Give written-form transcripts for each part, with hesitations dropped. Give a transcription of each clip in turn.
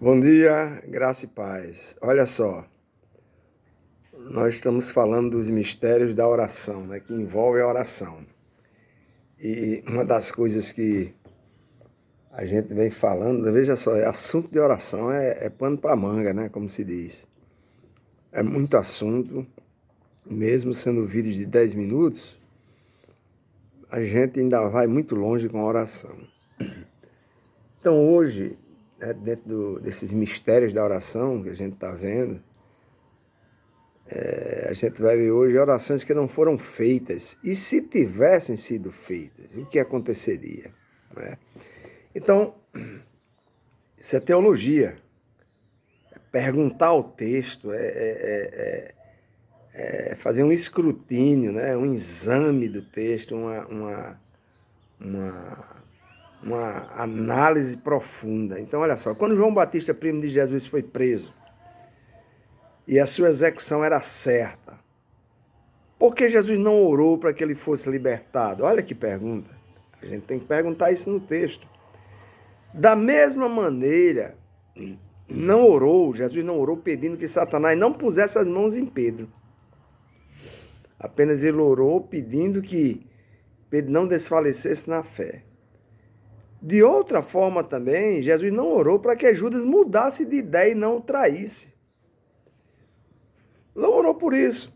Bom dia, graça e paz. Olha só, nós estamos falando dos mistérios da oração, né, que envolve a oração. E uma das coisas que a gente vem falando, veja só, assunto de oração é pano para manga, né, como se diz. É muito assunto, mesmo sendo vídeos de 10 minutos, a gente ainda vai muito longe com a oração. Então hoje, dentro desses mistérios da oração que a gente está vendo, a gente vai ver hoje orações que não foram feitas. E se tivessem sido feitas, o que aconteceria? Né? Então, isso é teologia. É perguntar o texto, é fazer um escrutínio, né? Um exame do texto, uma análise profunda. Então, olha só, quando João Batista, primo de Jesus, foi preso e a sua execução era certa, por que Jesus não orou para que ele fosse libertado? Olha que pergunta. A gente tem que perguntar isso no texto. Da mesma maneira, Jesus não orou pedindo que Satanás não pusesse as mãos em Pedro. Apenas ele orou pedindo que Pedro não desfalecesse na fé. De outra forma também, Jesus não orou para que Judas mudasse de ideia e não o traísse. Não orou por isso.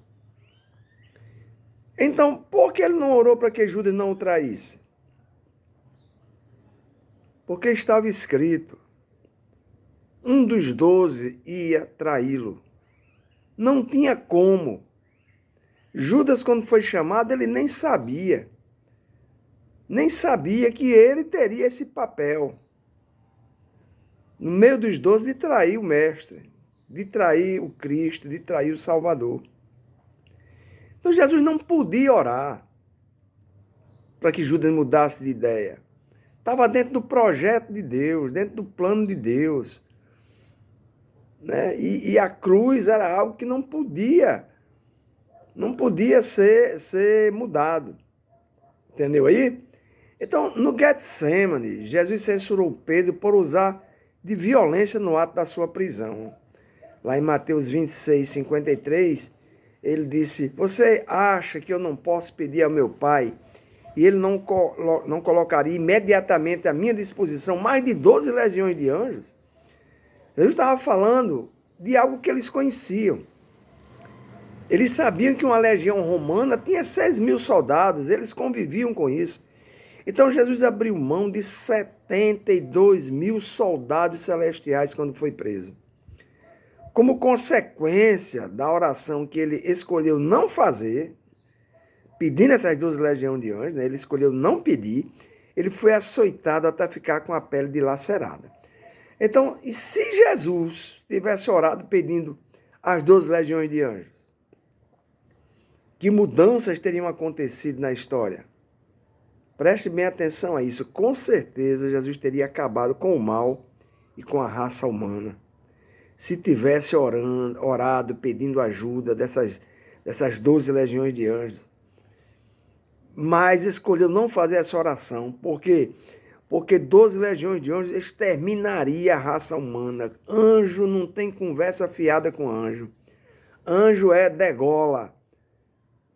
Então, por que ele não orou para que Judas não o traísse? Porque estava escrito, um dos 12 ia traí-lo. Não tinha como. Judas, quando foi chamado, ele nem sabia. Nem sabia que ele teria esse papel. No meio dos 12, de trair o mestre, de trair o Cristo, de trair o Salvador. Então Jesus não podia orar para que Judas mudasse de ideia. Estava dentro do projeto de Deus, dentro do plano de Deus. Né? E a cruz era algo que não podia ser mudado. Entendeu aí? Então, no Getsemane, Jesus censurou Pedro por usar de violência no ato da sua prisão. Lá em Mateus 26, 53, ele disse, você acha que eu não posso pedir ao meu Pai e ele não colocaria imediatamente à minha disposição mais de 12 legiões de anjos? Jesus estava falando de algo que eles conheciam. Eles sabiam que uma legião romana tinha 6.000 soldados, eles conviviam com isso. Então Jesus abriu mão de 72.000 soldados celestiais quando foi preso. Como consequência da oração que ele escolheu não fazer, pedindo essas 12 legiões de anjos, né, ele escolheu não pedir, ele foi açoitado até ficar com a pele dilacerada. Então, e se Jesus tivesse orado pedindo as 12 legiões de anjos? Que mudanças teriam acontecido na história? Preste bem atenção a isso. Com certeza, Jesus teria acabado com o mal e com a raça humana. Se tivesse orado, pedindo ajuda dessas 12 legiões de anjos. Mas escolheu não fazer essa oração. Por quê? Porque 12 legiões de anjos exterminaria a raça humana. Anjo não tem conversa fiada com anjo. Anjo é degola.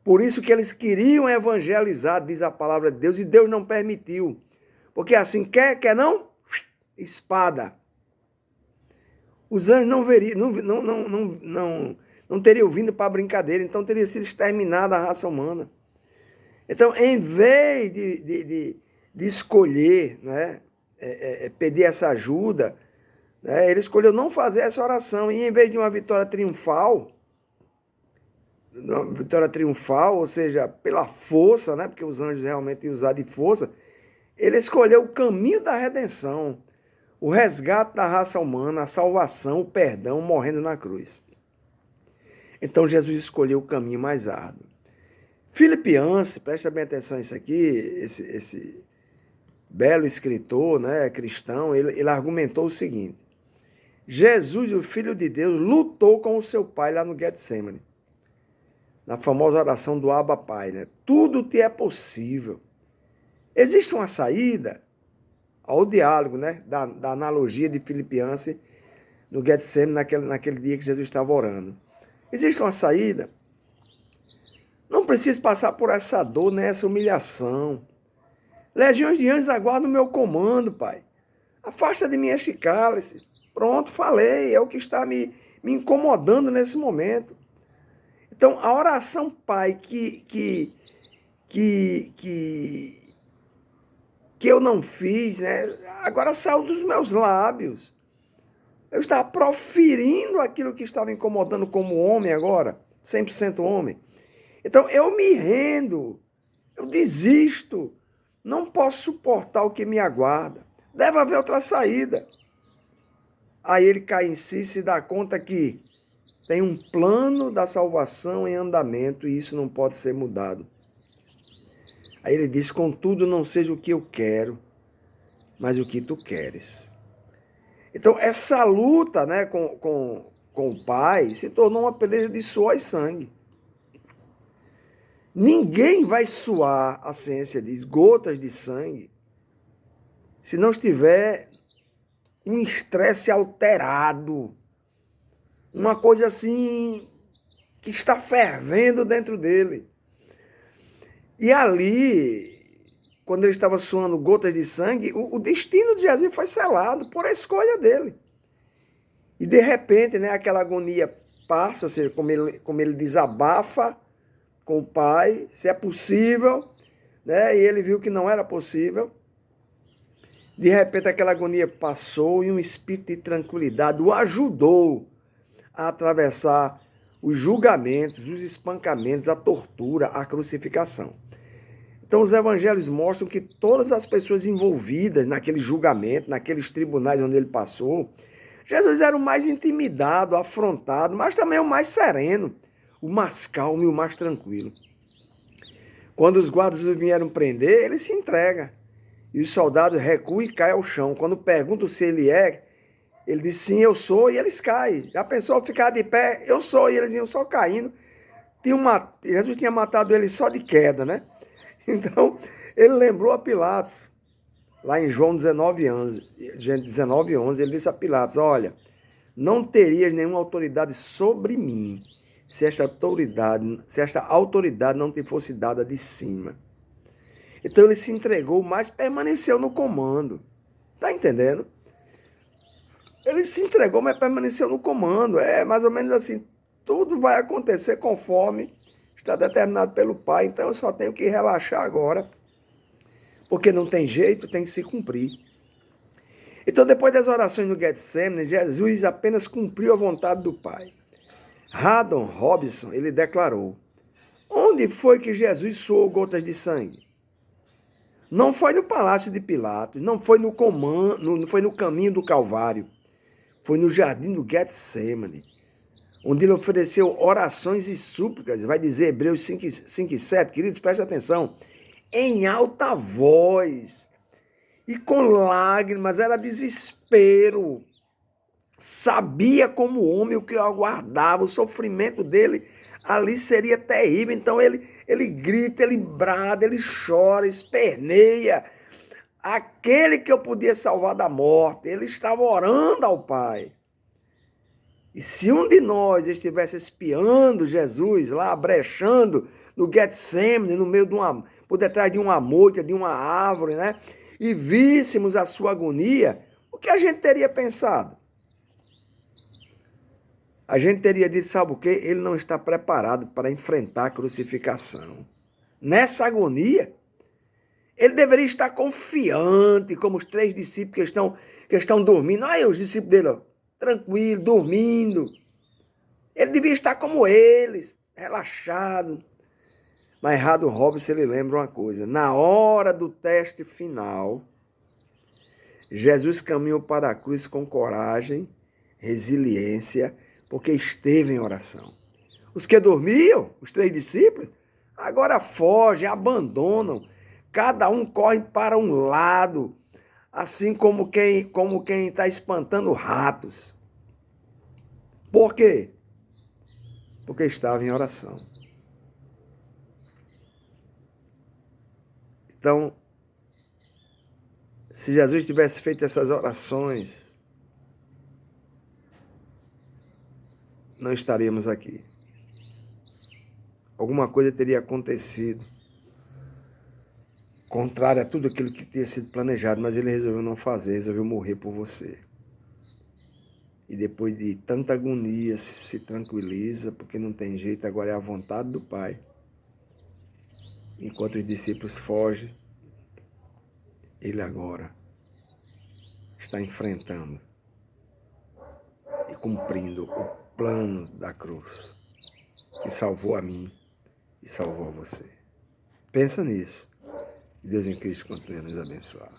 Por isso que eles queriam evangelizar, diz a palavra de Deus, e Deus não permitiu. Porque assim, quer não? Espada. Os anjos não teriam vindo para brincadeira, então teria sido exterminada a raça humana. Então, em vez de escolher, né, pedir essa ajuda, né, ele escolheu não fazer essa oração. E em vez de uma vitória triunfal, ou seja, pela força, né? Porque os anjos realmente iam usar de força, ele escolheu o caminho da redenção, o resgate da raça humana, a salvação, o perdão, morrendo na cruz. Então Jesus escolheu o caminho mais árduo. Philip Yancey, presta bem atenção nisso aqui, esse belo escritor, né, cristão, ele argumentou o seguinte: Jesus, o Filho de Deus, lutou com o seu pai lá no Getsemane. Na famosa oração do Abba Pai, né? Tudo te é possível. Existe uma saída ao diálogo, né? Da analogia de Philip Yancey no Getsemane, naquele dia que Jesus estava orando. Existe uma saída? Não preciso passar por essa dor, nem essa humilhação. Legiões de anjos aguardam o meu comando, Pai. Afasta de mim este cálice. Pronto, falei. É o que está me incomodando nesse momento. Então, a oração, Pai, que eu não fiz, né? Agora saiu dos meus lábios. Eu estava proferindo aquilo que estava incomodando como homem agora, 100% homem. Então, eu me rendo, eu desisto, não posso suportar o que me aguarda. Deve haver outra saída. Aí ele cai em si e se dá conta que tem um plano da salvação em andamento e isso não pode ser mudado. Aí ele diz, contudo, não seja o que eu quero, mas o que tu queres. Então, essa luta, né, com o Pai se tornou uma peleja de suor e sangue. Ninguém vai suar, a ciência diz, gotas de sangue, se não estiver um estresse alterado, uma coisa assim que está fervendo dentro dele. E ali, quando ele estava suando gotas de sangue, o destino de Jesus foi selado por a escolha dele. E de repente, né, aquela agonia passa, ou seja, como ele desabafa com o Pai, se é possível, né, e ele viu que não era possível. De repente, aquela agonia passou e um espírito de tranquilidade o ajudou a atravessar os julgamentos, os espancamentos, a tortura, a crucificação. Então, os evangelhos mostram que todas as pessoas envolvidas naquele julgamento, naqueles tribunais onde ele passou, Jesus era o mais intimidado, afrontado, mas também o mais sereno, o mais calmo e o mais tranquilo. Quando os guardas o vieram prender, ele se entrega. E os soldados recuam e caem ao chão. Quando perguntam se ele é, ele diz sim, eu sou, e eles caem. Já pensou ficar de pé? Eu sou, e eles iam só caindo. Jesus tinha matado ele só de queda, né? Então, ele lembrou a Pilatos, lá em João 19:11, ele disse a Pilatos, olha, não terias nenhuma autoridade sobre mim, se esta autoridade não te fosse dada de cima. Então ele se entregou, mas permaneceu no comando. Tá entendendo? Ele se entregou, mas permaneceu no comando. É mais ou menos assim, tudo vai acontecer conforme está determinado pelo Pai, então eu só tenho que relaxar agora, porque não tem jeito, tem que se cumprir. Então, depois das orações no Getsemane, Jesus apenas cumpriu a vontade do Pai. Haddon Robinson, ele declarou, onde foi que Jesus suou gotas de sangue? Não foi no palácio de Pilatos, não foi no caminho do Calvário, foi no jardim do Getsemane, onde ele ofereceu orações e súplicas, vai dizer Hebreus 5:7, queridos, preste atenção, em alta voz e com lágrimas, era desespero, sabia como homem o que eu aguardava, o sofrimento dele ali seria terrível, então ele grita, ele brada, ele chora, esperneia, aquele que eu podia salvar da morte, ele estava orando ao Pai. E se um de nós estivesse espiando Jesus lá, brechando no Getsemane, no meio por detrás de uma moita, de uma árvore, né? E víssemos a sua agonia, o que a gente teria pensado? A gente teria dito, sabe o quê? Ele não está preparado para enfrentar a crucificação. Nessa agonia, ele deveria estar confiante, como os 3 discípulos que estão dormindo. Olha os discípulos dele, ó, tranquilo, dormindo. Ele devia estar como eles, relaxado. Mas Haddon Robinson, ele lembra uma coisa. Na hora do teste final, Jesus caminhou para a cruz com coragem, resiliência, porque esteve em oração. Os que dormiam, os 3 discípulos, agora fogem, abandonam. Cada um corre para um lado, assim como quem está espantando ratos. Por quê? Porque estava em oração. Então, se Jesus tivesse feito essas orações, não estaríamos aqui. Alguma coisa teria acontecido contrário a tudo aquilo que tinha sido planejado, mas ele resolveu não fazer, resolveu morrer por você. E depois de tanta agonia, se tranquiliza, porque não tem jeito, agora é a vontade do Pai. Enquanto os discípulos fogem, ele agora está enfrentando e cumprindo o plano da cruz, que salvou a mim e salvou a você. Pensa nisso. Deus em Cristo continue a nos abençoar.